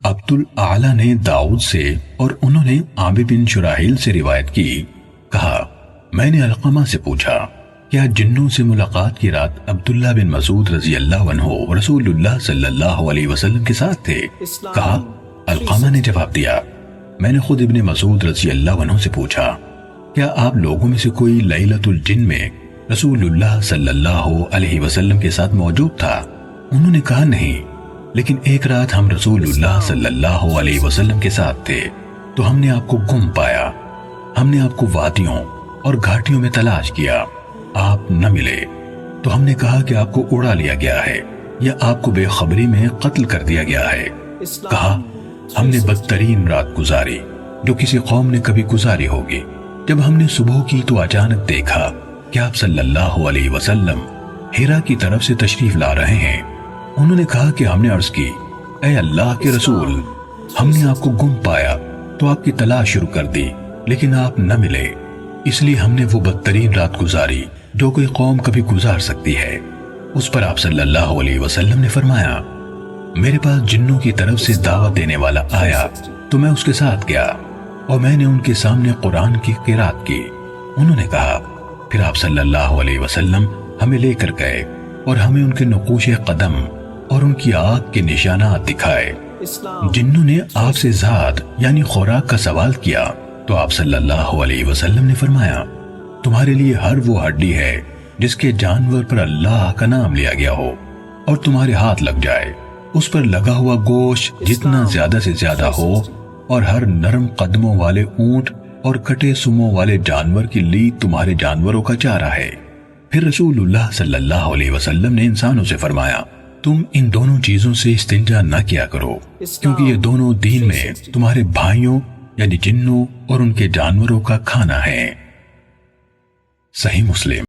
عبد الاعلی نے داؤد سے اور انہوں نے عامر بن شراحیل سے روایت کی، کہا میں نے علقمہ سے پوچھا کیا جنوں سے ملاقات کی رات عبداللہ بن مسعود رضی اللہ عنہ رسول اللہ صلی اللہ علیہ وسلم کے ساتھ تھے؟ کہا علقمہ نے جواب دیا میں نے خود ابن مسعود رضی اللہ عنہ سے پوچھا کیا آپ لوگوں میں سے کوئی لیلۃ الجن میں رسول اللہ صلی اللہ علیہ وسلم کے ساتھ موجود تھا؟ انہوں نے کہا نہیں، لیکن ایک رات ہم رسول اللہ صلی اللہ علیہ وسلم کے ساتھ تھے تو ہم نے آپ کو گم پایا، ہم نے آپ کو وادیوں اور گھاٹیوں میں تلاش کیا، آپ نہ ملے تو ہم نے کہا کہ آپ کو اڑا لیا گیا ہے یا آپ کو بے خبری میں قتل کر دیا گیا ہے۔ کہا ہم نے بدترین رات گزاری جو کسی قوم نے کبھی گزاری ہوگی۔ جب ہم نے صبح کی تو اچانک دیکھا کہ آپ صلی اللہ علیہ وسلم ہیرا کی طرف سے تشریف لا رہے ہیں۔ انہوں نے کہا کہ ہم نے عرض کی اے اللہ کے رسول، ہم نے آپ کو گم پایا تو آپ کی تلاش شروع کر دی لیکن آپ نہ ملے، اس لیے ہم نے وہ بدترین رات گزاری جو کوئی قوم کبھی گزار سکتی ہے۔ اس پر آپ صلی اللہ علیہ وسلم نے فرمایا میرے پاس جنوں کی طرف سے دعوت دینے والا آیا تو میں اس کے ساتھ گیا اور میں نے ان کے سامنے قرآن کی قرات کی۔ انہوں نے کہا پھر آپ صلی اللہ علیہ وسلم ہمیں لے کر گئے اور ہمیں ان کے نقوش قدم اور ان کی آنکھ کے نشانات دکھائے۔ جنوں نے آپ سے ذات یعنی خوراک کا سوال کیا تو آپ صلی اللہ علیہ وسلم نے فرمایا تمہارے لیے ہر وہ ہڈی ہے جس کے جانور پر اللہ کا نام لیا گیا ہو اور تمہارے ہاتھ لگ جائے، اس پر لگا ہوا گوشت جتنا زیادہ سے زیادہ ہو، اور ہر نرم قدموں والے اونٹ اور کٹے سموں والے جانور کی لید تمہارے جانوروں کا چارہ ہے۔ پھر رسول اللہ صلی اللہ علیہ وسلم نے انسانوں سے فرمایا تم ان دونوں چیزوں سے استنجا نہ کیا کرو کیونکہ یہ دونوں دین میں تمہارے بھائیوں یعنی جنوں اور ان کے جانوروں کا کھانا ہے۔ صحیح مسلم۔